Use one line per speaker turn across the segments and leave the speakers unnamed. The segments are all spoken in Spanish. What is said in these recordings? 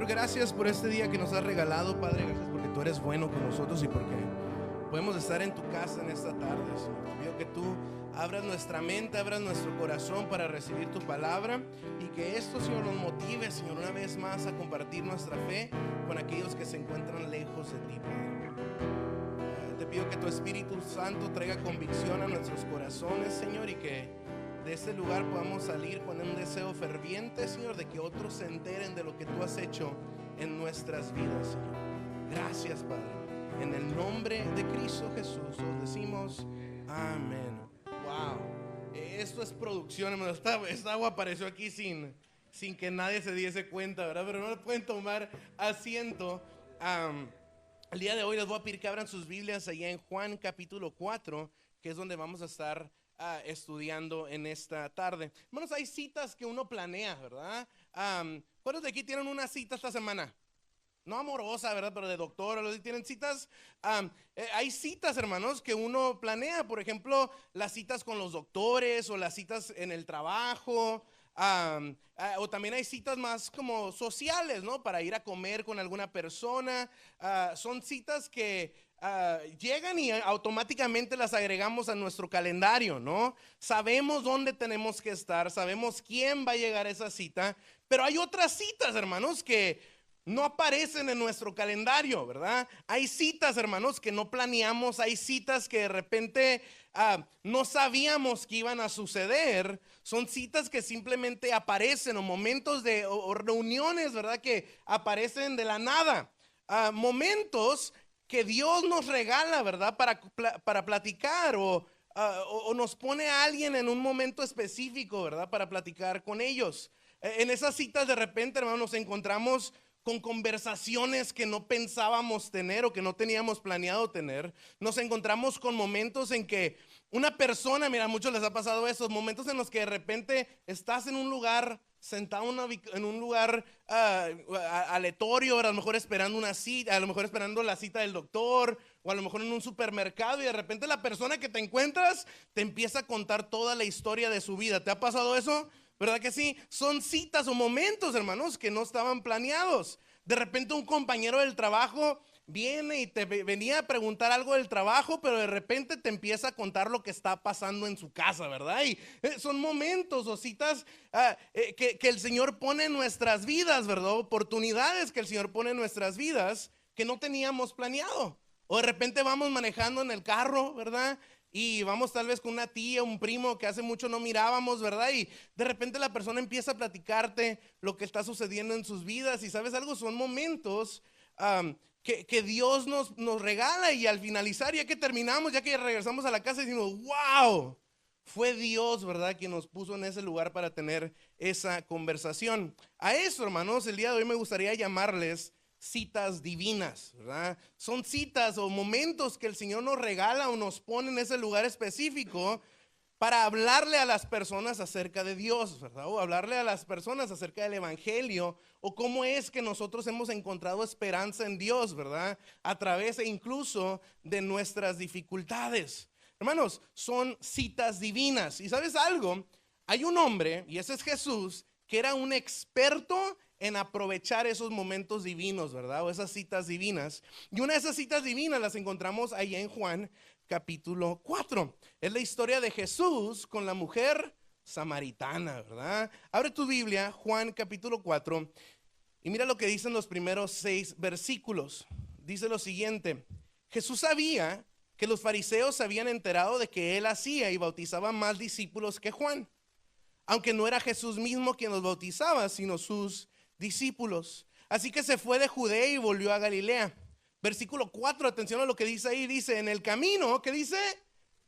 Señor, gracias por este día que nos has regalado, Padre. Gracias porque tú eres bueno con nosotros y porque podemos estar en tu casa en esta tarde, Señor. Te pido que tú abras nuestra mente, abras nuestro corazón para recibir tu palabra y que esto, Señor, nos motive, Señor, una vez más a compartir nuestra fe con aquellos que se encuentran lejos de ti, Padre. Te pido que tu Espíritu Santo traiga convicción a nuestros corazones, Señor, y que de este lugar podamos salir con un deseo ferviente, Señor, de que otros se enteren de lo que tú has hecho en nuestras vidas, Señor. Gracias, Padre. En el nombre de Cristo Jesús os decimos amén. Wow, esto es producción, hermano. Esta agua apareció aquí sin que nadie se diese cuenta, ¿verdad? Pero no pueden tomar asiento. El día de hoy les voy a pedir que abran sus Biblias allá en Juan capítulo 4, que es donde vamos a estar estudiando en esta tarde. Hermanos, hay citas que uno planea, ¿verdad? ¿Cuántos de aquí tienen una cita esta semana? No amorosa, ¿verdad? Pero de doctor, tienen citas. Hay citas, hermanos, que uno planea. Por ejemplo, las citas con los doctores o las citas en el trabajo. O también hay citas más como sociales, ¿no? Para ir a comer con alguna persona. Son citas que llegan y automáticamente las agregamos a nuestro calendario, ¿no? Sabemos dónde tenemos que estar, sabemos quién va a llegar a esa cita, pero hay otras citas, hermanos, que no aparecen en nuestro calendario, ¿verdad? Hay citas, hermanos, que no planeamos, hay citas que de repente no sabíamos que iban a suceder. Son citas que simplemente aparecen o momentos o reuniones, ¿verdad? Que aparecen de la nada. Momentos que Dios nos regala, ¿verdad? Para platicar o nos pone a alguien en un momento específico, ¿verdad? Para platicar con ellos. En esas citas de repente, hermano, nos encontramos con conversaciones que no pensábamos tener o que no teníamos planeado tener. Nos encontramos con momentos en que una persona, mira, a muchos les ha pasado esos momentos en los que de repente estás en un lugar sentado en un lugar aleatorio, a lo mejor esperando una cita, a lo mejor esperando la cita del doctor, o a lo mejor en un supermercado, y de repente la persona que te encuentras te empieza a contar toda la historia de su vida. ¿Te ha pasado eso? ¿Verdad que sí? Son citas o momentos, hermanos, que no estaban planeados. De repente un compañero del trabajo viene y te venía a preguntar algo del trabajo, pero de repente te empieza a contar lo que está pasando en su casa, ¿verdad? Y son momentos o citas que el Señor pone en nuestras vidas, ¿verdad? Oportunidades que el Señor pone en nuestras vidas que no teníamos planeado. O de repente vamos manejando en el carro, ¿verdad? Y vamos tal vez con una tía, un primo que hace mucho no mirábamos, ¿verdad? Y de repente la persona empieza a platicarte lo que está sucediendo en sus vidas. Y ¿sabes algo? Son momentos que Dios nos regala, y al finalizar, ya que terminamos, ya que regresamos a la casa, decimos, wow, fue Dios, ¿verdad?, quien nos puso en ese lugar para tener esa conversación. A eso, hermanos, el día de hoy me gustaría llamarles citas divinas, ¿verdad? Son citas o momentos que el Señor nos regala o nos pone en ese lugar específico para hablarle a las personas acerca de Dios, ¿verdad? O hablarle a las personas acerca del evangelio, o cómo es que nosotros hemos encontrado esperanza en Dios, ¿verdad? A través incluso de nuestras dificultades. Hermanos, son citas divinas. ¿Y sabes algo? Hay un hombre, y ese es Jesús, que era un experto en aprovechar esos momentos divinos, ¿verdad? O esas citas divinas. Y una de esas citas divinas las encontramos ahí en Juan capítulo 4. Es la historia de Jesús con la mujer samaritana, ¿verdad? Abre tu Biblia, Juan capítulo 4, y mira lo que dicen los primeros 6 versículos. Dice lo siguiente: Jesús sabía que los fariseos se habían enterado de que él hacía y bautizaba más discípulos que Juan, aunque no era Jesús mismo quien los bautizaba, sino sus discípulos. Así que se fue de Judea y volvió a Galilea. Versículo 4, atención a lo que dice ahí. Dice, en el camino, ¿qué dice?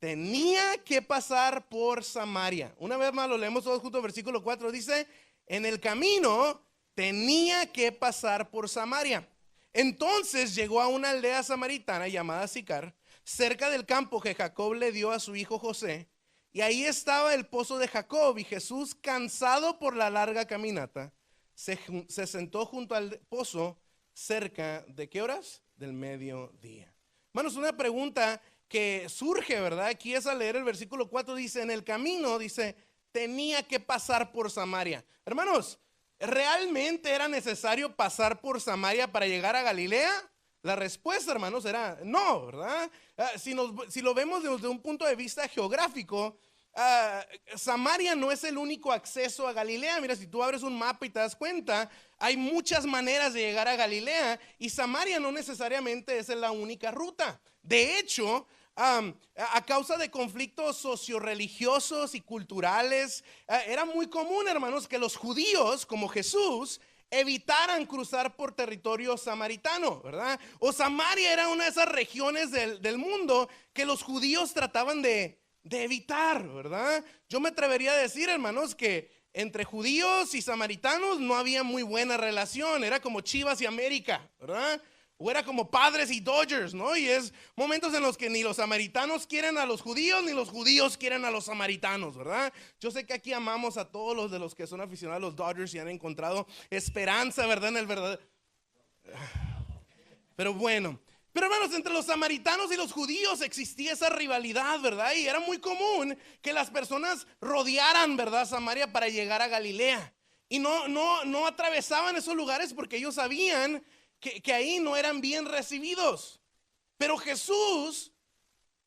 Tenía que pasar por Samaria. Una vez más lo leemos todos juntos. Versículo 4 dice, en el camino tenía que pasar por Samaria. Entonces llegó a una aldea samaritana llamada Sicar, cerca del campo que Jacob le dio a su hijo José. Y ahí estaba el pozo de Jacob, y Jesús, cansado por la larga caminata, se sentó junto al pozo cerca de ¿qué horas? Del mediodía. Hermanos, una pregunta que surge, ¿verdad? Aquí es al leer el versículo 4, dice, en el camino, dice, tenía que pasar por Samaria. Hermanos, ¿realmente era necesario pasar por Samaria para llegar a Galilea? La respuesta, hermanos, era no, ¿verdad? Si lo vemos desde un punto de vista geográfico, Samaria no es el único acceso a Galilea. Mira, si tú abres un mapa y te das cuenta, hay muchas maneras de llegar a Galilea y Samaria no necesariamente es la única ruta. De hecho, a causa de conflictos socioreligiosos y culturales, era muy común, hermanos, que los judíos, como Jesús, evitaran cruzar por territorio samaritano, ¿verdad? O Samaria era una de esas regiones del mundo que los judíos trataban de evitar, ¿verdad? Yo me atrevería a decir, hermanos, que entre judíos y samaritanos no había muy buena relación. Era como Chivas y América, ¿verdad? O era como Padres y Dodgers, ¿no? Y es momentos en los que ni los samaritanos quieren a los judíos, ni los judíos quieren a los samaritanos, ¿verdad? Yo sé que aquí amamos a todos los de los que son aficionados a los Dodgers y han encontrado esperanza, ¿verdad? En el verdad. Pero bueno. Pero hermanos, entre los samaritanos y los judíos existía esa rivalidad, ¿verdad? Y era muy común que las personas rodearan, ¿verdad?, Samaria para llegar a Galilea. Y no atravesaban esos lugares porque ellos sabían que ahí no eran bien recibidos. Pero Jesús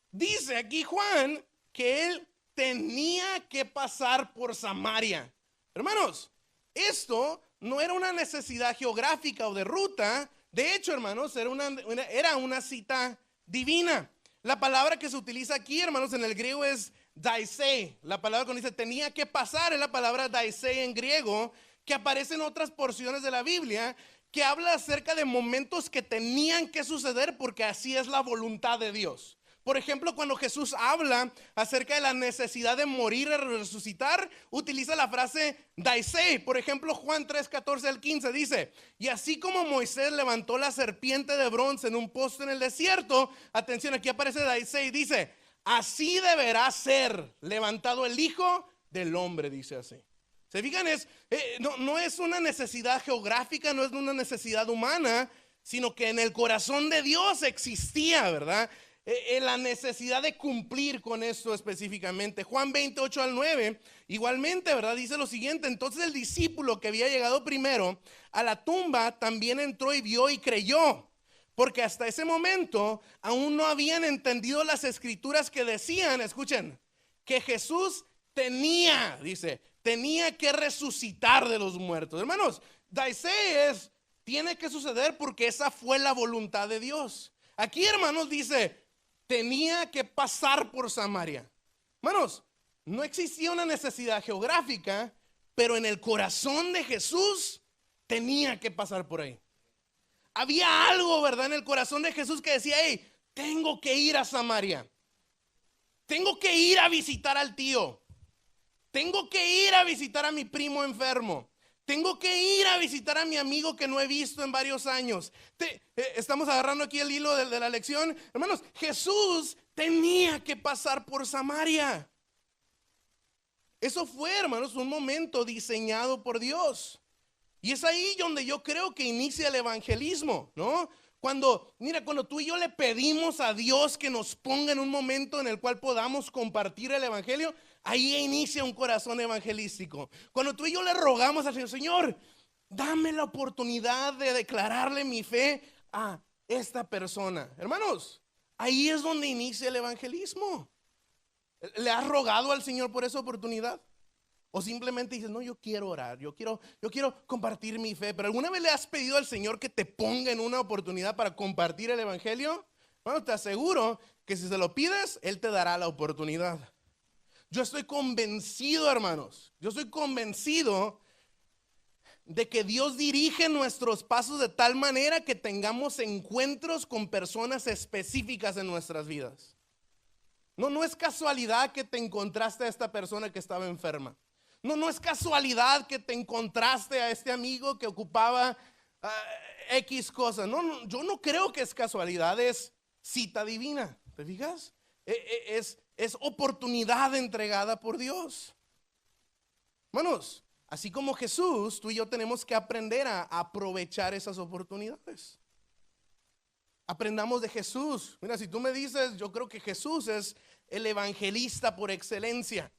dice aquí, Juan, que él tenía que pasar por Samaria. Hermanos, esto no era una necesidad geográfica o de ruta. De hecho, hermanos, era una cita divina. La palabra que se utiliza aquí, hermanos, en el griego es daisei. La palabra cuando dice tenía que pasar es la palabra daisei en griego, que aparece en otras porciones de la Biblia, que habla acerca de momentos que tenían que suceder porque así es la voluntad de Dios. Por ejemplo, cuando Jesús habla acerca de la necesidad de morir y resucitar, utiliza la frase daisei. Por ejemplo, Juan 3:14 al 15 dice: y así como Moisés levantó la serpiente de bronce en un poste en el desierto, atención, aquí aparece daisei, dice: así deberá ser levantado el Hijo del Hombre, dice así. ¿Se fijan? No es una necesidad geográfica, no es una necesidad humana, sino que en el corazón de Dios existía, ¿verdad? La necesidad de cumplir con esto específicamente. Juan 28 al 9, igualmente, ¿verdad? Dice lo siguiente: entonces el discípulo que había llegado primero a la tumba también entró y vio y creyó, porque hasta ese momento aún no habían entendido las escrituras que decían, escuchen, que Jesús tenía que resucitar de los muertos. Hermanos, daisei tiene que suceder porque esa fue la voluntad de Dios. Aquí, hermanos, dice, tenía que pasar por Samaria. Hermanos, no existía una necesidad geográfica, pero en el corazón de Jesús tenía que pasar por ahí. Había algo, ¿verdad?, en el corazón de Jesús que decía: hey, tengo que ir a Samaria. Tengo que ir a visitar al tío. Tengo que ir a visitar a mi primo enfermo. Tengo que ir a visitar a mi amigo que no he visto en varios años. Estamos agarrando aquí el hilo de la lección. Hermanos, Jesús tenía que pasar por Samaria. Eso fue, hermanos, un momento diseñado por Dios. Y es ahí donde yo creo que inicia el evangelismo, ¿no? Cuando tú y yo le pedimos a Dios que nos ponga en un momento en el cual podamos compartir el evangelio, ahí inicia un corazón evangelístico. Cuando tú y yo le rogamos al Señor: Señor, dame la oportunidad de declararle mi fe a esta persona. Hermanos, ahí es donde inicia el evangelismo. ¿Le has rogado al Señor por esa oportunidad? O simplemente dices: no, yo quiero orar, yo quiero compartir mi fe. Pero ¿alguna vez le has pedido al Señor que te ponga en una oportunidad para compartir el evangelio? Bueno, te aseguro que si se lo pides, Él te dará la oportunidad. Yo estoy convencido, hermanos, de que Dios dirige nuestros pasos de tal manera que tengamos encuentros con personas específicas en nuestras vidas. No es casualidad que te encontraste a esta persona que estaba enferma. No es casualidad que te encontraste a este amigo que ocupaba X cosas. Yo no creo que es casualidad, es cita divina. ¿Te fijas? Es oportunidad entregada por Dios. Hermanos, así como Jesús, tú y yo tenemos que aprender a aprovechar esas oportunidades. Aprendamos de Jesús. Mira, si tú me dices, yo creo que Jesús es el evangelista por excelencia.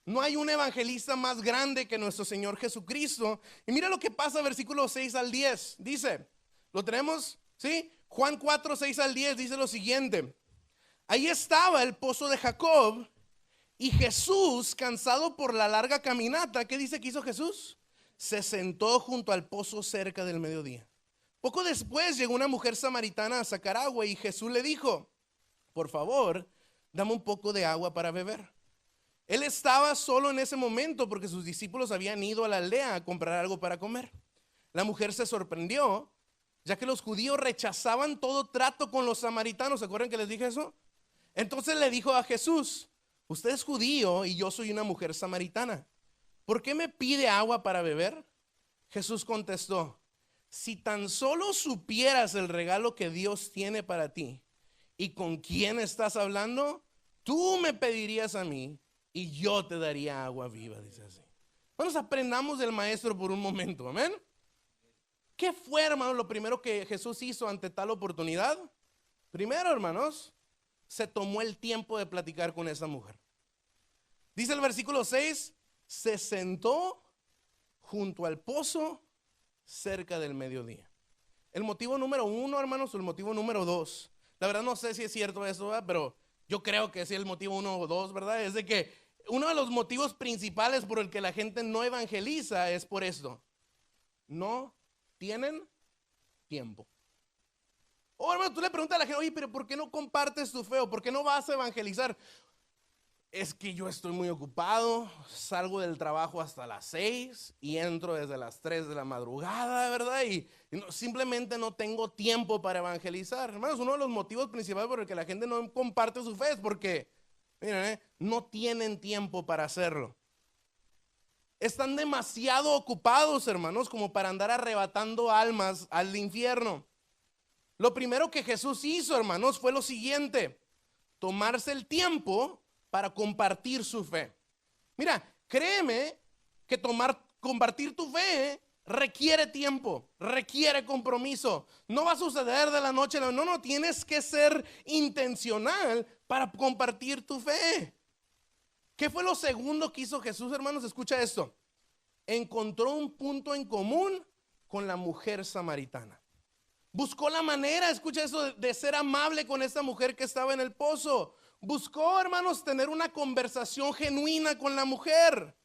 No hay un evangelista más grande que nuestro Señor Jesucristo. Y mira lo que pasa, versículos 6 al 10. Dice, ¿lo tenemos? ¿Sí? Juan 4, 6 al 10 dice lo siguiente. Ahí estaba el pozo de Jacob y Jesús, cansado por la larga caminata, ¿qué dice que hizo Jesús? Se sentó junto al pozo cerca del mediodía. Poco después llegó una mujer samaritana a sacar agua y Jesús le dijo, por favor, dame un poco de agua para beber. Él estaba solo en ese momento porque sus discípulos habían ido a la aldea a comprar algo para comer. La mujer se sorprendió, ya que los judíos rechazaban todo trato con los samaritanos. ¿Se acuerdan que les dije eso? Entonces le dijo a Jesús, usted es judío y yo soy una mujer samaritana. ¿Por qué me pide agua para beber? Jesús contestó, si tan solo supieras el regalo que Dios tiene para ti y con quién estás hablando, tú me pedirías a mí y yo te daría agua viva, dice así. Vamos, aprendamos del maestro por un momento, amén. ¿Qué fue, hermanos, lo primero que Jesús hizo ante tal oportunidad? Primero, hermanos, se tomó el tiempo de platicar con esa mujer. Dice el versículo 6, se sentó junto al pozo cerca del mediodía. El motivo número 1, hermanos, o el motivo número 2. La verdad no sé si es cierto eso, ¿verdad? Pero yo creo que sí, el motivo 1 o 2, ¿verdad? Es de que uno de los motivos principales por el que la gente no evangeliza es por esto. No tienen tiempo. O hermano, tú le preguntas a la gente, oye, pero ¿por qué no compartes tu fe? ¿O por qué no vas a evangelizar? Es que yo estoy muy ocupado, salgo del trabajo hasta las 6 y entro desde las 3 de la madrugada, ¿verdad? Y simplemente no tengo tiempo para evangelizar. Hermanos, uno de los motivos principales por el que la gente no comparte su fe es porque, miren, no tienen tiempo para hacerlo. Están demasiado ocupados, hermanos, como para andar arrebatando almas al infierno. Lo primero que Jesús hizo, hermanos, fue lo siguiente: tomarse el tiempo para compartir su fe. Mira, créeme que compartir tu fe requiere tiempo, requiere compromiso. No va a suceder de la noche a la noche. No, tienes que ser intencional para compartir tu fe. ¿Qué fue lo segundo que hizo Jesús, hermanos? Escucha esto. Encontró un punto en común con la mujer samaritana. Buscó la manera, escucha eso, de ser amable con esta mujer que estaba en el pozo. Buscó, hermanos, tener una conversación genuina con la mujer.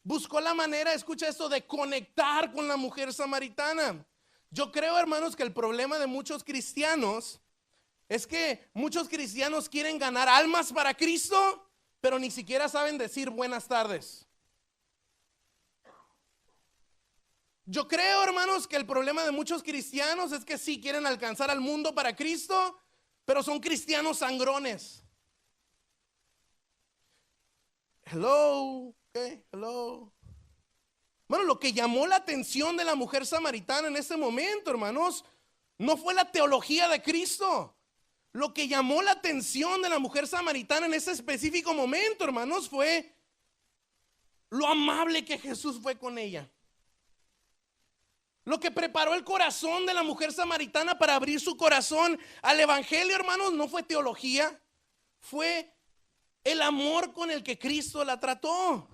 Buscó la manera, escucha esto, de conectar con la mujer samaritana. Yo creo, hermanos, que el problema de muchos cristianos es que muchos cristianos quieren ganar almas para Cristo, pero ni siquiera saben decir buenas tardes. Yo creo, hermanos, que el problema de muchos cristianos es que sí quieren alcanzar al mundo para Cristo, pero son cristianos sangrones. Hello, okay, hello. Bueno, lo que llamó la atención de la mujer samaritana en ese momento, hermanos, no fue la teología de Cristo. Lo que llamó la atención de la mujer samaritana en ese específico momento, hermanos, fue lo amable que Jesús fue con ella. Lo que preparó el corazón de la mujer samaritana para abrir su corazón al evangelio, hermanos, no fue teología, fue el amor con el que Cristo la trató.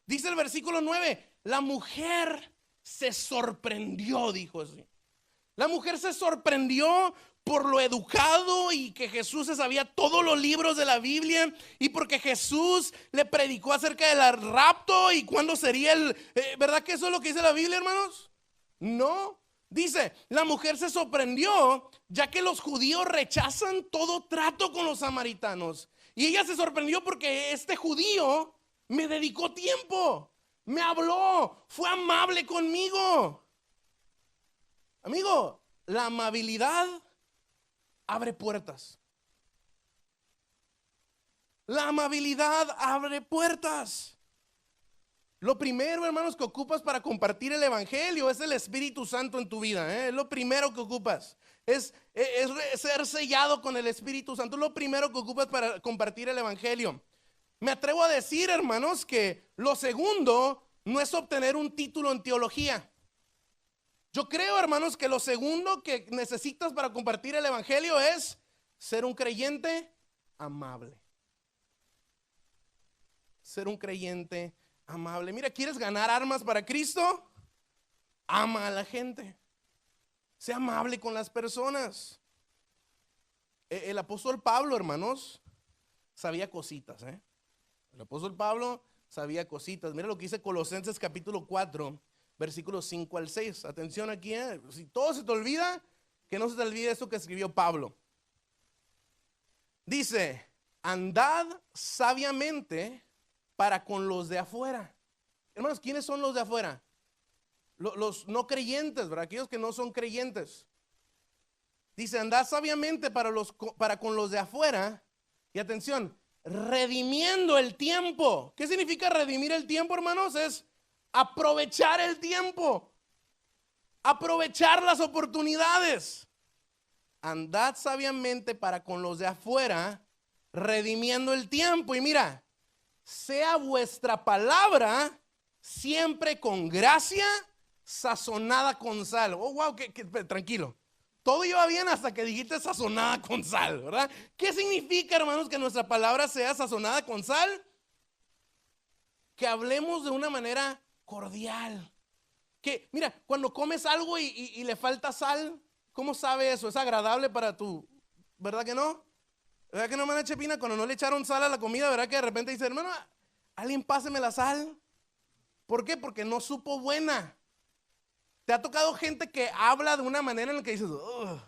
Dice el versículo 9, la mujer se sorprendió, dijo así. La mujer se sorprendió por lo educado y que Jesús se sabía todos los libros de la Biblia, y porque Jesús le predicó acerca del rapto y cuándo sería ¿verdad que eso es lo que dice la Biblia, hermanos? No, dice, la mujer se sorprendió ya que los judíos rechazan todo trato con los samaritanos. Y ella se sorprendió porque este judío me dedicó tiempo, me habló, fue amable conmigo. Amigo, la amabilidad abre puertas. La amabilidad abre puertas. Lo primero, hermanos, que ocupas para compartir el evangelio es el Espíritu Santo en tu vida, Es lo primero que ocupas. Es ser sellado con el Espíritu Santo. Es lo primero que ocupas para compartir el evangelio. Me atrevo a decir, hermanos, que lo segundo no es obtener un título en teología. Yo creo, hermanos, que lo segundo que necesitas para compartir el evangelio es ser un creyente amable. ser un creyente amable. Mira, ¿quieres ganar armas para Cristo? Ama a la gente. Sea amable con las personas. El apóstol Pablo, hermanos, sabía cositas, ¿eh? El apóstol Pablo sabía cositas. Mira lo que dice Colosenses capítulo 4, versículos 5 al 6. Atención aquí, ¿eh? Si todo se te olvida, que no se te olvide esto que escribió Pablo. Dice, andad sabiamente para con los de afuera. Hermanos, ¿quiénes son los de afuera? Los no creyentes, ¿verdad? Aquellos que no son creyentes. Dice, andad sabiamente para con los de afuera. Y atención, redimiendo el tiempo. ¿Qué significa redimir el tiempo, hermanos? Es aprovechar el tiempo. Aprovechar las oportunidades. Andad sabiamente para con los de afuera, redimiendo el tiempo. Y mira, sea vuestra palabra siempre con gracia, sazonada con sal. Oh, wow, tranquilo. Todo iba bien hasta que dijiste sazonada con sal, ¿verdad? ¿Qué significa, hermanos, que nuestra palabra sea sazonada con sal? Que hablemos de una manera cordial. Que, mira, cuando comes algo y le falta sal, ¿cómo sabe eso? ¿Es agradable para tu? ¿Verdad que no? ¿Verdad que no, hermana Chepina? Cuando no le echaron sal a la comida, ¿verdad que de repente dice, hermano, alguien páseme la sal? ¿Por qué? Porque no supo buena. ¿Te ha tocado gente que habla de una manera en la que dices, ugh?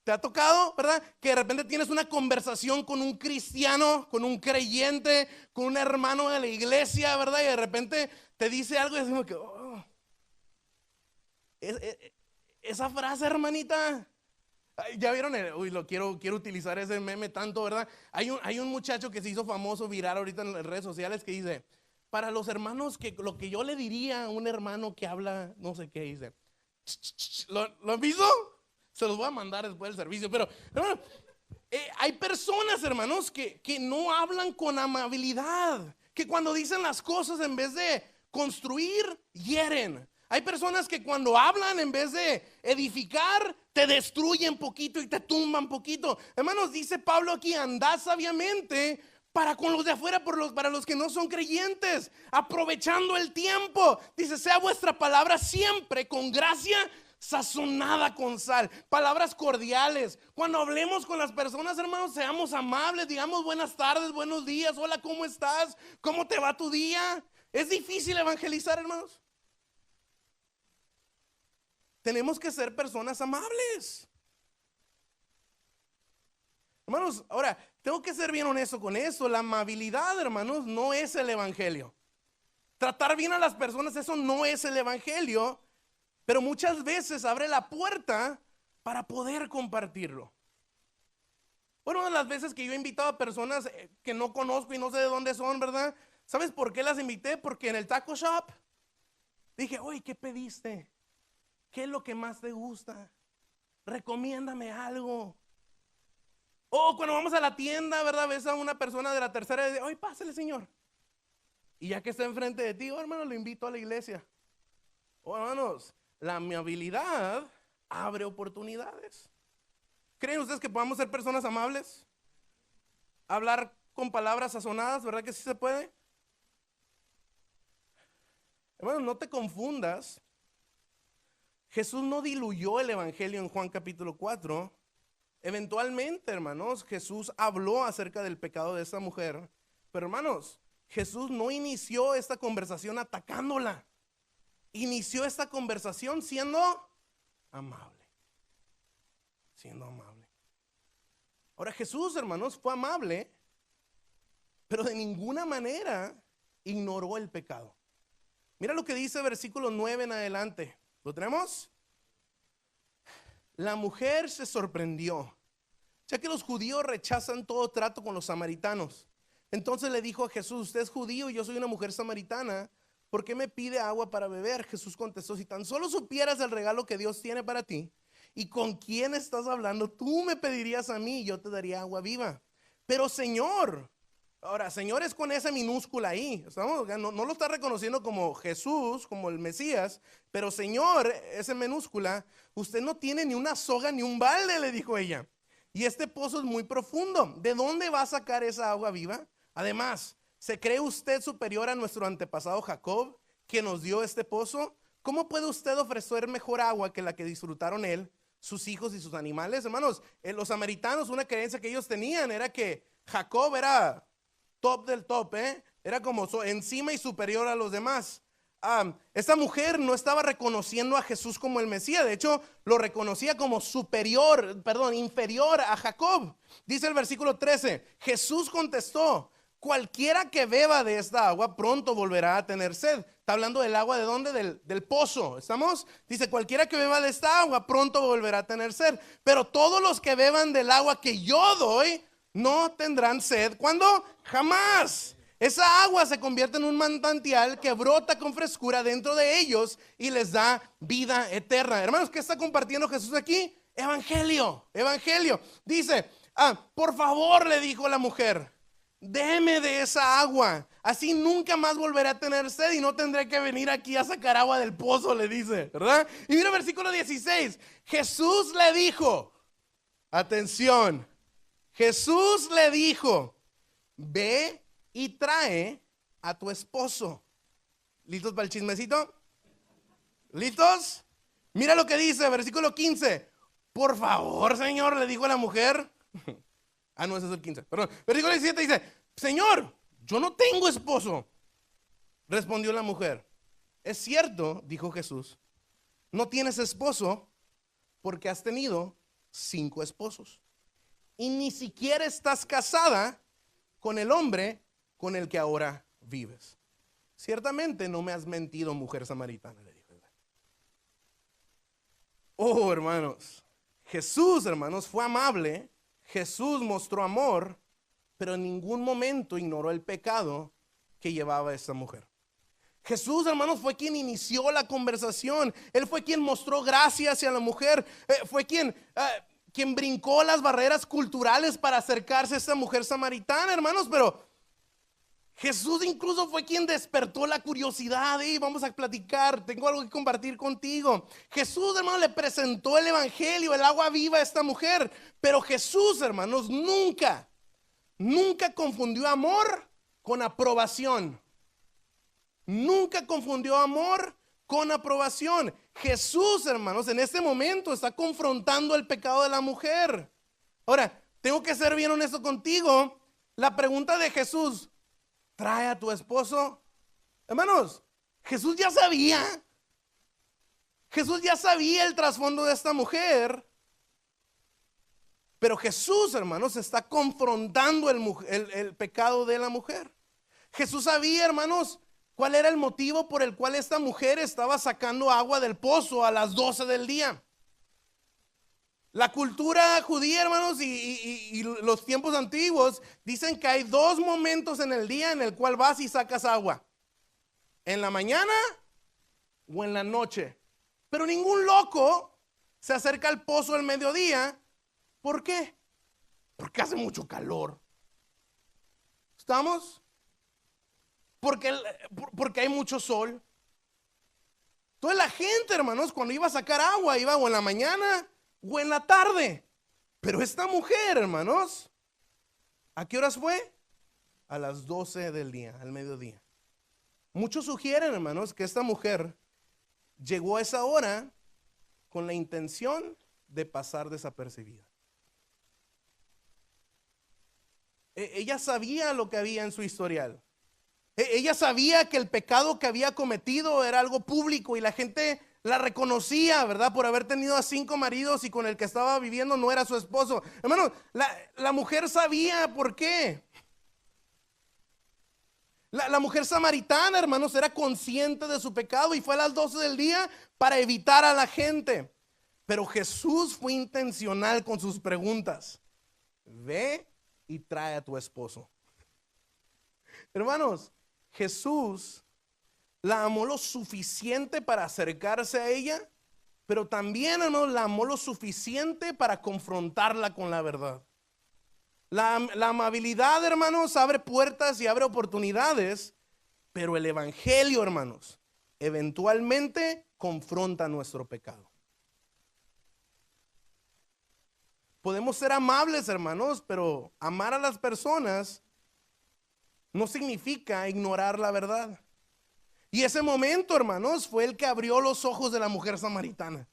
¿Te ha tocado, verdad? Que de repente tienes una conversación con un cristiano, con un creyente, con un hermano de la iglesia, ¿verdad? Y de repente te dice algo y decimos que, oh. Esa frase, hermanita, ya vieron, lo quiero utilizar ese meme tanto, ¿verdad? Hay un muchacho que se hizo famoso, viral ahorita en las redes sociales, que dice, para los hermanos, que lo que yo le diría a un hermano que habla, no sé qué, dice, ¿lo han visto? Se los voy a mandar después del servicio, pero hermano, hay personas, hermanos, que no hablan con amabilidad, que cuando dicen las cosas en vez de construir, hieren. Hay personas que cuando hablan en vez de edificar, te destruyen poquito y te tumban poquito. Hermanos, dice Pablo aquí, andad sabiamente para con los de afuera, para los que no son creyentes, aprovechando el tiempo. Dice, sea vuestra palabra siempre con gracia, sazonada con sal. Palabras cordiales. Cuando hablemos con las personas, hermanos, seamos amables, digamos buenas tardes, buenos días, hola, ¿cómo estás? ¿Cómo te va tu día? ¿Es difícil evangelizar, hermanos? Tenemos que ser personas amables. Hermanos, ahora, tengo que ser bien honesto con eso. La amabilidad, hermanos, no es el evangelio. Tratar bien a las personas, eso no es el evangelio. Pero muchas veces abre la puerta para poder compartirlo. Bueno, una de las veces que yo he invitado a personas que no conozco y no sé de dónde son, ¿verdad? ¿Sabes por qué las invité? Porque en el taco shop dije, oye, ¿qué pediste? ¿Qué es lo que más te gusta? Recomiéndame algo. O cuando vamos a la tienda, ¿verdad? Ves a una persona de la tercera edad, oye, pásale, señor. Y ya que está enfrente de ti, oh, hermano, lo invito a la iglesia. Oh, hermanos, la amabilidad abre oportunidades. ¿Creen ustedes que podamos ser personas amables? Hablar con palabras sazonadas, ¿verdad que sí se puede? Hermanos, no te confundas. Jesús no diluyó el evangelio en Juan capítulo 4. Eventualmente, hermanos, Jesús habló acerca del pecado de esta mujer. Pero, hermanos, Jesús no inició esta conversación atacándola. Inició esta conversación siendo amable. Siendo amable. Ahora, Jesús, hermanos, fue amable, pero de ninguna manera ignoró el pecado. Mira lo que dice versículo 9 en adelante. ¿Lo tenemos? La mujer se sorprendió, ya que los judíos rechazan todo trato con los samaritanos. Entonces le dijo a Jesús, usted es judío y yo soy una mujer samaritana, ¿por qué me pide agua para beber? Jesús contestó, si tan solo supieras el regalo que Dios tiene para ti y con quién estás hablando, tú me pedirías a mí y yo te daría agua viva. Pero Señor, ahora Señor es con esa minúscula ahí, no lo está reconociendo como Jesús, como el Mesías, pero Señor, esa minúscula, usted no tiene ni una soga ni un balde, le dijo ella. Y este pozo es muy profundo, ¿de dónde va a sacar esa agua viva? Además, ¿se cree usted superior a nuestro antepasado Jacob, que nos dio este pozo? ¿Cómo puede usted ofrecer mejor agua que la que disfrutaron él, sus hijos y sus animales? Hermanos, los samaritanos, una creencia que ellos tenían era que Jacob era top del top, era como encima y superior a los demás. Esta mujer no estaba reconociendo a Jesús como el Mesías, de hecho lo reconocía como inferior a Jacob. Dice el versículo 13, Jesús contestó: cualquiera que beba de esta agua pronto volverá a tener sed. Está hablando del agua, ¿de dónde? Del pozo, ¿estamos? Dice, cualquiera que beba de esta agua pronto volverá a tener sed, pero todos los que beban del agua que yo doy no tendrán sed. ¿Cuándo? Jamás. Esa agua se convierte en un manantial que brota con frescura dentro de ellos y les da vida eterna. Hermanos, ¿qué está compartiendo Jesús aquí? Evangelio. Dice, por favor, le dijo la mujer, déme de esa agua, así nunca más volveré a tener sed y no tendré que venir aquí a sacar agua del pozo, le dice, ¿verdad? Y mira el versículo 16, Jesús le dijo, atención, Jesús le dijo, ve y trae a tu esposo. ¿Listos para el chismecito? ¿Listos? Mira lo que dice, versículo 15. Por favor, Señor, le dijo a la mujer. No, ese es el 15. Perdón. Versículo 17 dice, Señor, yo no tengo esposo. Respondió la mujer. Es cierto, dijo Jesús, no tienes esposo porque has tenido 5 esposos. Y ni siquiera estás casada con el hombre con el que ahora vives. Ciertamente no me has mentido, mujer samaritana, le dijo. Oh, hermanos, Jesús, hermanos, fue amable. Jesús mostró amor, pero en ningún momento ignoró el pecado que llevaba esta mujer. Jesús, hermanos, fue quien inició la conversación. Él fue quien mostró gracia hacia la mujer. Fue quien brincó las barreras culturales para acercarse a esta mujer samaritana, hermanos. Pero Jesús incluso fue quien despertó la curiosidad. Vamos a platicar, tengo algo que compartir contigo. Jesús, hermanos, le presentó el evangelio, el agua viva a esta mujer. Pero Jesús, hermanos, nunca confundió amor con aprobación. Nunca confundió amor con aprobación. Jesús, hermanos, en este momento está confrontando el pecado de la mujer. Ahora, tengo que ser bien honesto contigo. La pregunta de Jesús, ¿trae a tu esposo? Hermanos, Jesús ya sabía. Jesús ya sabía el trasfondo de esta mujer. Pero Jesús, hermanos, está confrontando el pecado de la mujer. Jesús sabía, hermanos, cuál era el motivo por el cual esta mujer estaba sacando agua del pozo a las 12 del día. La cultura judía, hermanos, y los tiempos antiguos dicen que hay 2 momentos en el día en el cual vas y sacas agua: en la mañana o en la noche. Pero ningún loco se acerca al pozo al mediodía. ¿Por qué? Porque hace mucho calor. ¿Estamos? Porque hay mucho sol. Toda la gente, hermanos, cuando iba a sacar agua, iba o en la mañana o en la tarde. Pero esta mujer, hermanos, ¿a qué horas fue? A las 12 del día, al mediodía. Muchos sugieren, hermanos, que esta mujer llegó a esa hora con la intención de pasar desapercibida. Ella sabía lo que había en su historial. Ella sabía que el pecado que había cometido era algo público y la gente la reconocía, ¿verdad? Por haber tenido a 5 maridos y con el que estaba viviendo no era su esposo. Hermano, la mujer sabía por qué. La mujer samaritana, hermanos, era consciente de su pecado y fue a las 12 del día para evitar a la gente. Pero Jesús fue intencional con sus preguntas. Ve y trae a tu esposo. Hermanos, Jesús la amó lo suficiente para acercarse a ella, pero también, hermanos, la amó lo suficiente para confrontarla con la verdad. La amabilidad, hermanos, abre puertas y abre oportunidades, pero el evangelio, hermanos, eventualmente confronta nuestro pecado. Podemos ser amables, hermanos, pero amar a las personas no significa ignorar la verdad. Y ese momento, hermanos, fue el que abrió los ojos de la mujer samaritana.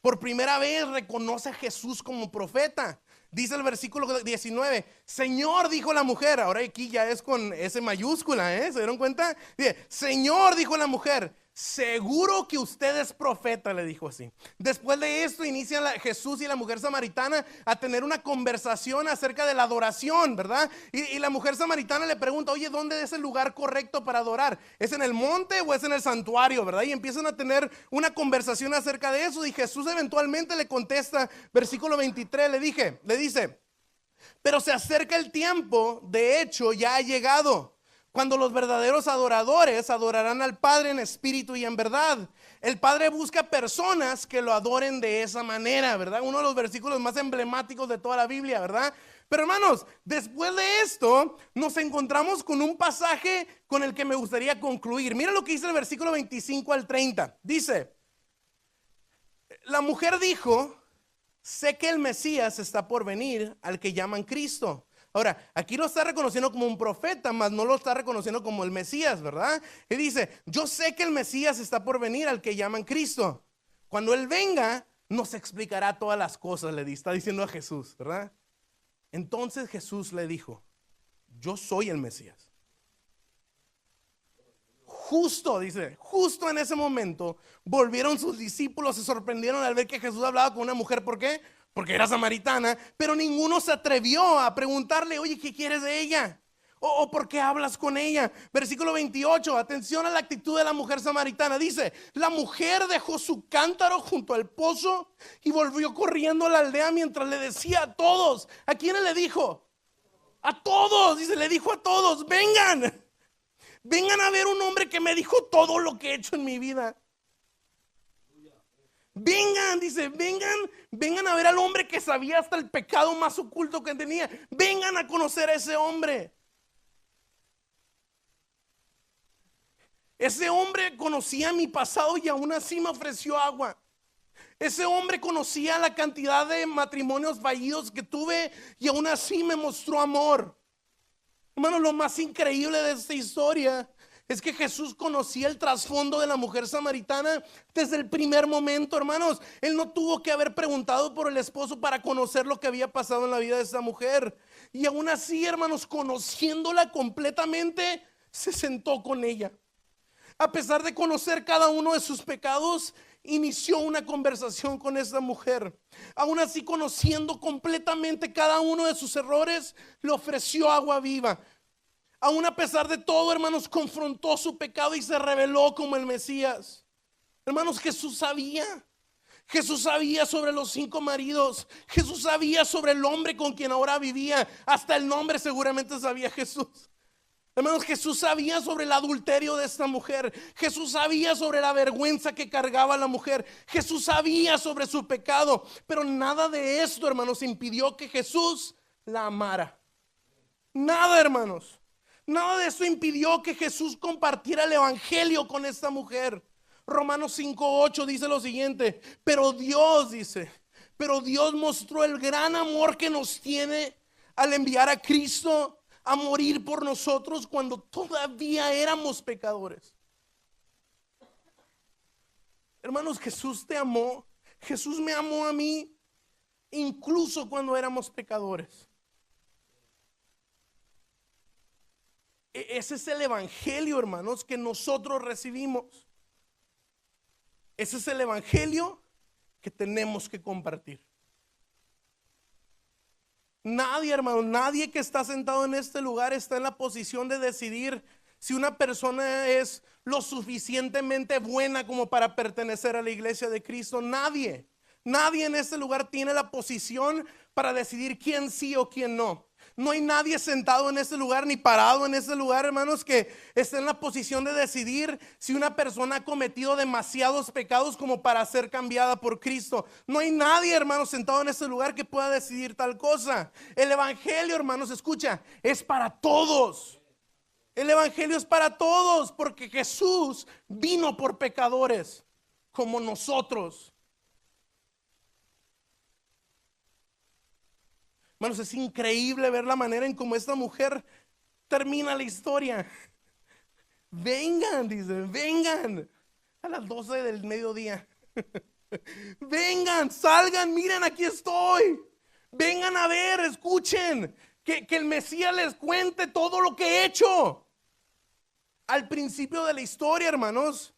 Por primera vez reconoce a Jesús como profeta. Dice el versículo 19, Señor, dijo la mujer. Ahora aquí ya es con S mayúscula, ¿se dieron cuenta? Dice, Señor, dijo la mujer, seguro que usted es profeta, le dijo así. Después de esto inicia Jesús y la mujer samaritana a tener una conversación acerca de la adoración, ¿verdad? Y la mujer samaritana le pregunta, oye, ¿dónde es el lugar correcto para adorar? ¿Es en el monte o es en el santuario, verdad? Y empiezan a tener una conversación acerca de eso. Y Jesús eventualmente le contesta, versículo 23, le dice, pero se acerca el tiempo, de hecho ya ha llegado, cuando los verdaderos adoradores adorarán al Padre en espíritu y en verdad. El Padre busca personas que lo adoren de esa manera, ¿verdad? Uno de los versículos más emblemáticos de toda la Biblia, ¿verdad? Pero hermanos, después de esto nos encontramos con un pasaje con el que me gustaría concluir. Mira lo que dice el versículo 25 al 30. Dice, la mujer dijo, sé que el Mesías está por venir, al que llaman Cristo. Ahora, aquí lo está reconociendo como un profeta, mas no lo está reconociendo como el Mesías, ¿verdad? Y dice, yo sé que el Mesías está por venir, al que llaman Cristo. Cuando Él venga, nos explicará todas las cosas, está diciendo a Jesús, ¿verdad? Entonces Jesús le dijo, yo soy el Mesías. Justo en ese momento volvieron sus discípulos, se sorprendieron al ver que Jesús hablaba con una mujer. ¿Por qué? Porque era samaritana, pero ninguno se atrevió a preguntarle, oye, ¿qué quieres de ella? O ¿por qué hablas con ella? Versículo 28, atención a la actitud de la mujer samaritana. Dice, la mujer dejó su cántaro junto al pozo y volvió corriendo a la aldea mientras le decía a todos. ¿A quiénes le dijo? A todos, dice, le dijo a todos, vengan a ver un hombre que me dijo todo lo que he hecho en mi vida. Vengan, dice, vengan a ver al hombre que sabía hasta el pecado más oculto que tenía. Vengan a conocer a ese hombre. Ese hombre conocía mi pasado y aún así me ofreció agua. Ese hombre conocía la cantidad de matrimonios fallidos que tuve y aún así me mostró amor. Hermano, lo más increíble de esta historia es que Jesús conocía el trasfondo de la mujer samaritana desde el primer momento, hermanos. Él no tuvo que haber preguntado por el esposo para conocer lo que había pasado en la vida de esa mujer. Y aún así, hermanos, conociéndola completamente, se sentó con ella. A pesar de conocer cada uno de sus pecados, inició una conversación con esta mujer. Aún así, conociendo completamente cada uno de sus errores, le ofreció agua viva. Aún a pesar de todo, hermanos, confrontó su pecado y se reveló como el Mesías. Hermanos, Jesús sabía sobre los 5 maridos. Jesús sabía sobre el hombre con quien ahora vivía. Hasta el nombre seguramente sabía Jesús. Hermanos, Jesús sabía sobre el adulterio de esta mujer. Jesús sabía sobre la vergüenza que cargaba la mujer. Jesús sabía sobre su pecado. Pero nada de esto, hermanos, impidió que Jesús la amara. Nada, hermanos. Nada de eso impidió que Jesús compartiera el evangelio con esta mujer. Romanos 5:8 dice lo siguiente, pero Dios mostró el gran amor que nos tiene al enviar a Cristo a morir por nosotros cuando todavía éramos pecadores. Hermanos, Jesús te amó. Jesús me amó a mí incluso cuando éramos pecadores. Ese es el evangelio, hermanos, que nosotros recibimos. Ese es el evangelio que tenemos que compartir. Nadie, hermano, nadie que está sentado en este lugar está en la posición de decidir si una persona es lo suficientemente buena como para pertenecer a la iglesia de Cristo. Nadie en este lugar tiene la posición para decidir quién sí o quién no. No hay nadie sentado en este lugar ni parado en este lugar, hermanos, que esté en la posición de decidir si una persona ha cometido demasiados pecados como para ser cambiada por Cristo. No hay nadie, hermanos, sentado en este lugar que pueda decidir tal cosa. El evangelio, hermanos, escucha, es para todos. El evangelio es para todos porque Jesús vino por pecadores como nosotros. Hermanos, es increíble ver la manera en cómo esta mujer termina la historia. Vengan, dice, vengan a las 12 del mediodía. Vengan, salgan, miren, aquí estoy. Vengan a ver, escuchen, que el Mesías les cuente todo lo que he hecho. Al principio de la historia, hermanos,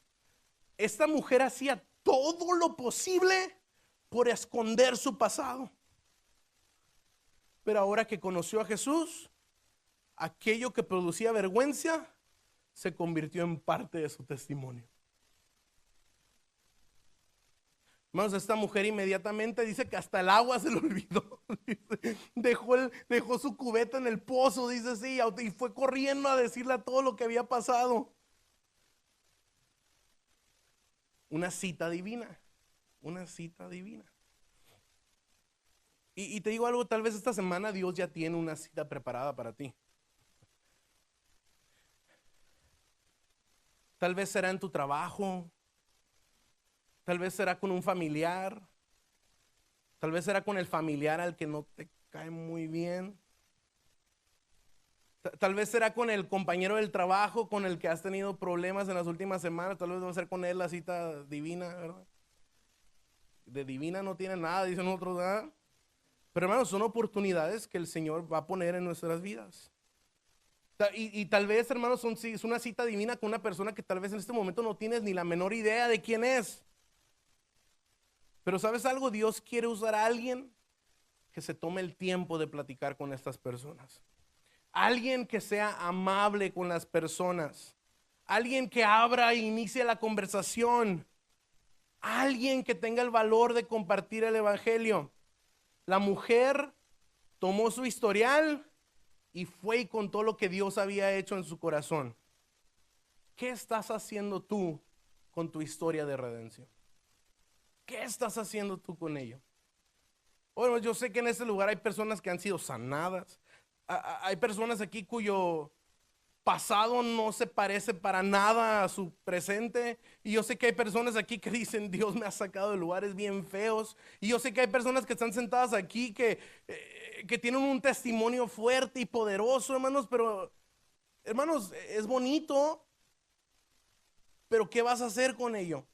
esta mujer hacía todo lo posible por esconder su pasado. Pero ahora que conoció a Jesús, aquello que producía vergüenza se convirtió en parte de su testimonio. Hermanos, esta mujer inmediatamente dice que hasta el agua se le olvidó. Dejó su cubeta en el pozo, dice sí, y fue corriendo a decirle a todo lo que había pasado. Una cita divina, una cita divina. Y te digo algo, tal vez esta semana Dios ya tiene una cita preparada para ti. Tal vez será en tu trabajo, tal vez será con un familiar, tal vez será con el familiar al que no te cae muy bien. Tal vez será con el compañero del trabajo con el que has tenido problemas en las últimas semanas. Tal vez va a ser con él la cita divina, ¿verdad? De divina no tiene nada, dicen otros, ¿verdad? Pero hermanos, son oportunidades que el Señor va a poner en nuestras vidas. Y tal vez, hermanos, es una cita divina con una persona que tal vez en este momento no tienes ni la menor idea de quién es. Pero ¿sabes algo? Dios quiere usar a alguien que se tome el tiempo de platicar con estas personas. Alguien que sea amable con las personas. Alguien que abra e inicie la conversación. Alguien que tenga el valor de compartir el evangelio. La mujer tomó su historial y fue y contó lo que Dios había hecho en su corazón. ¿Qué estás haciendo tú con tu historia de redención? ¿Qué estás haciendo tú con ello? Bueno, yo sé que en este lugar hay personas que han sido sanadas. Hay personas aquí cuyo pasado no se parece para nada a su presente. Y yo sé que hay personas aquí que dicen, Dios me ha sacado de lugares bien feos. Y yo sé que hay personas que están sentadas aquí que tienen un testimonio fuerte y poderoso, hermanos. Pero, hermanos, es bonito. Pero ¿qué vas a hacer con ello?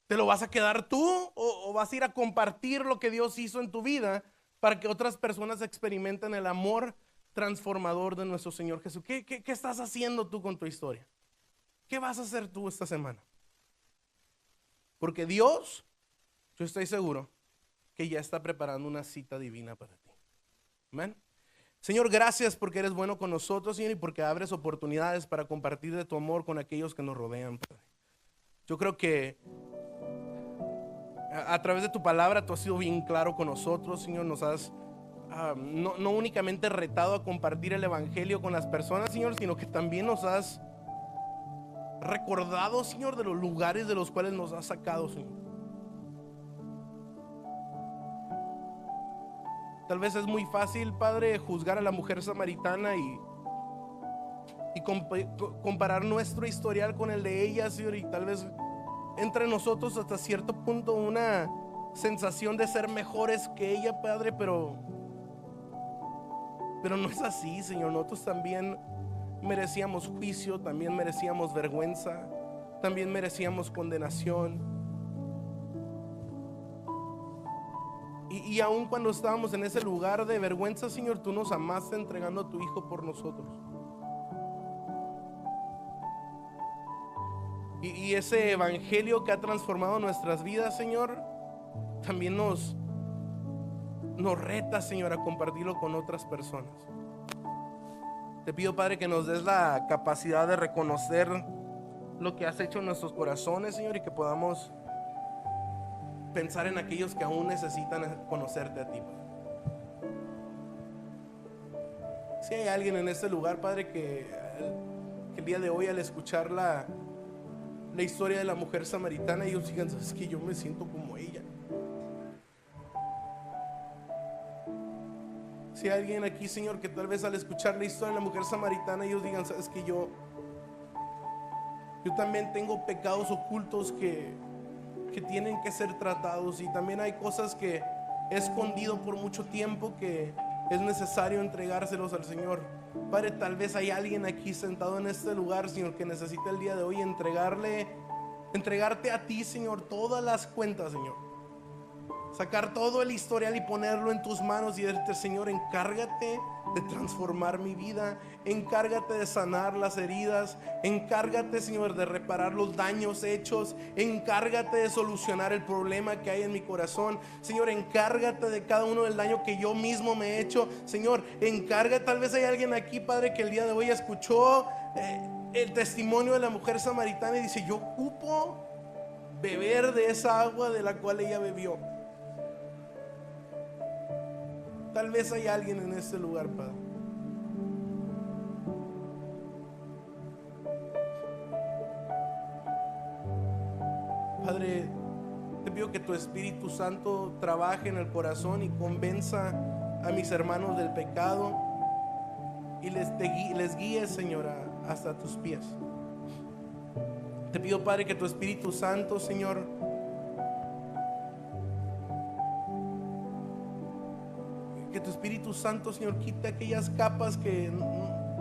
¿Te lo vas a quedar tú o vas a ir a compartir lo que Dios hizo en tu vida para que otras personas experimenten el amor transformador de nuestro Señor Jesús? ¿Qué estás haciendo tú con tu historia? ¿Qué vas a hacer tú esta semana? Porque Dios, yo estoy seguro que ya está preparando una cita divina para ti. Amén. Señor, gracias porque eres bueno con nosotros, Señor, y porque abres oportunidades para compartir de tu amor con aquellos que nos rodean, Padre. Yo creo que a través de tu palabra tú has sido bien claro con nosotros, Señor. Nos has no únicamente retado a compartir el evangelio con las personas, Señor, sino que también nos has recordado, Señor, de los lugares de los cuales nos has sacado, Señor. Tal vez es muy fácil, Padre, juzgar a la mujer samaritana y comparar nuestro historial con el de ella, Señor, y tal vez entre nosotros hasta cierto punto una sensación de ser mejores que ella, Padre, pero no es así, Señor. Nosotros también merecíamos juicio, también merecíamos vergüenza, también merecíamos condenación. Y aun cuando estábamos en ese lugar de vergüenza, Señor, tú nos amaste entregando a tu Hijo por nosotros. Y ese evangelio que ha transformado nuestras vidas, Señor, también nos reta, Señor, a compartirlo con otras personas. Te pido, Padre, que nos des la capacidad de reconocer lo que has hecho en nuestros corazones, Señor, y que podamos pensar en aquellos que aún necesitan conocerte a ti. Si hay alguien en este lugar, Padre, que el día de hoy al escuchar la historia de la mujer samaritana, ellos digan, es que yo me siento como ella. Si hay alguien aquí, Señor, que tal vez al escuchar la historia de la mujer samaritana, ellos digan, sabes que yo también tengo pecados ocultos que tienen que ser tratados, y también hay cosas que he escondido por mucho tiempo que es necesario entregárselos al Señor. Padre, tal vez hay alguien aquí sentado en este lugar, Señor, que necesita el día de hoy entregarte a ti, Señor, todas las cuentas, Señor. Sacar todo el historial y ponerlo en tus manos y decirte: Señor, encárgate de transformar mi vida, encárgate de sanar las heridas, encárgate, Señor, de reparar los daños hechos, encárgate de solucionar el problema que hay en mi corazón. Señor, encárgate de cada uno del daño que yo mismo me he hecho. Señor, encárgate. Tal vez hay alguien aquí, Padre, que el día de hoy escuchó el testimonio de la mujer samaritana y dice: yo ocupo beber de esa agua de la cual ella bebió. Tal vez hay alguien en este lugar, Padre. Padre, te pido que tu Espíritu Santo trabaje en el corazón y convenza a mis hermanos del pecado y les guíe, Señor, hasta tus pies. Te pido, Padre, que tu Espíritu Santo, Señor, Señor, quite aquellas capas que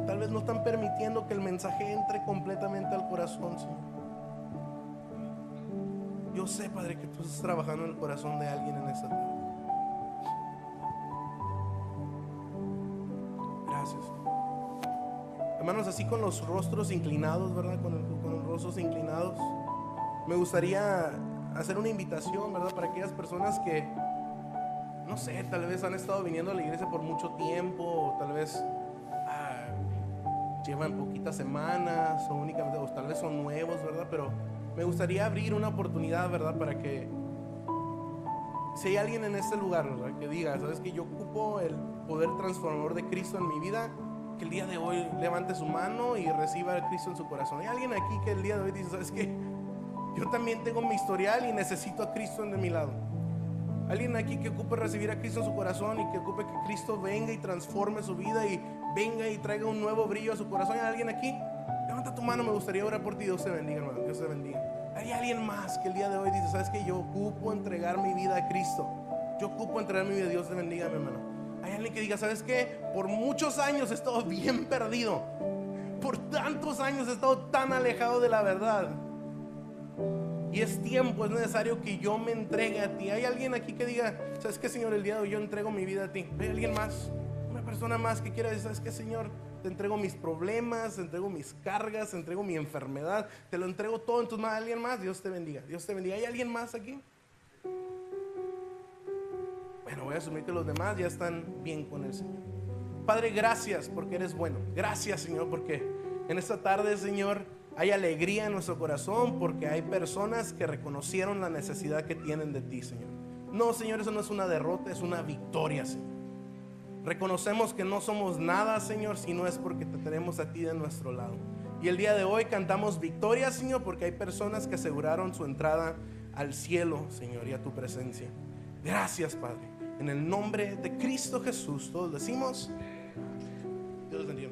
tal vez no están permitiendo que el mensaje entre completamente al corazón, Señor. Yo sé, Padre, que tú estás trabajando en el corazón de alguien en esta tarde. Gracias. Hermanos, así con los rostros inclinados, ¿verdad? Con los rostros inclinados, me gustaría hacer una invitación, ¿verdad? Para aquellas personas que, no sé, tal vez han estado viniendo a la iglesia por mucho tiempo, o tal vez llevan poquitas semanas, o tal vez son nuevos, ¿verdad? Pero me gustaría abrir una oportunidad, ¿verdad? Para que, si hay alguien en este lugar, ¿verdad?, que diga: sabes que yo ocupo el poder transformador de Cristo en mi vida, que el día de hoy levante su mano y reciba a Cristo en su corazón. Hay alguien aquí que el día de hoy dice: sabes que yo también tengo mi historial y necesito a Cristo de mi lado. Alguien aquí que ocupe recibir a Cristo en su corazón y que ocupe que Cristo venga y transforme su vida y venga y traiga un nuevo brillo a su corazón. ¿Hay alguien aquí? Levanta tu mano, me gustaría orar por ti. Dios te bendiga, hermano. Dios te bendiga. Hay alguien más que el día de hoy dice: sabes que yo ocupo entregar mi vida a Cristo. Yo ocupo entregar mi vida. Dios te bendiga, mi hermano. Hay alguien que diga: sabes que por muchos años he estado bien perdido, por tantos años he estado tan alejado de la verdad, y es tiempo, es necesario que yo me entregue a ti. Hay alguien aquí que diga: sabes que, Señor, el día de hoy yo entrego mi vida a ti. Hay alguien más, una persona más que quiera decir: sabes que, Señor, te entrego mis problemas, te entrego mis cargas, te entrego mi enfermedad, te lo entrego todo en tus manos. ¿Alguien más? Dios te bendiga, Dios te bendiga. ¿Hay alguien más aquí? Bueno, voy a asumir que los demás ya están bien con el Señor. Padre, gracias porque eres bueno. Gracias, Señor, porque en esta tarde, Señor, hay alegría en nuestro corazón, porque hay personas que reconocieron la necesidad que tienen de ti, Señor. No, Señor, eso no es una derrota, es una victoria, Señor. Reconocemos que no somos nada, Señor, si no es porque te tenemos a ti de nuestro lado. Y el día de hoy cantamos victoria, Señor, porque hay personas que aseguraron su entrada al cielo, Señor, y a tu presencia. Gracias, Padre. En el nombre de Cristo Jesús, todos decimos: Dios bendiga.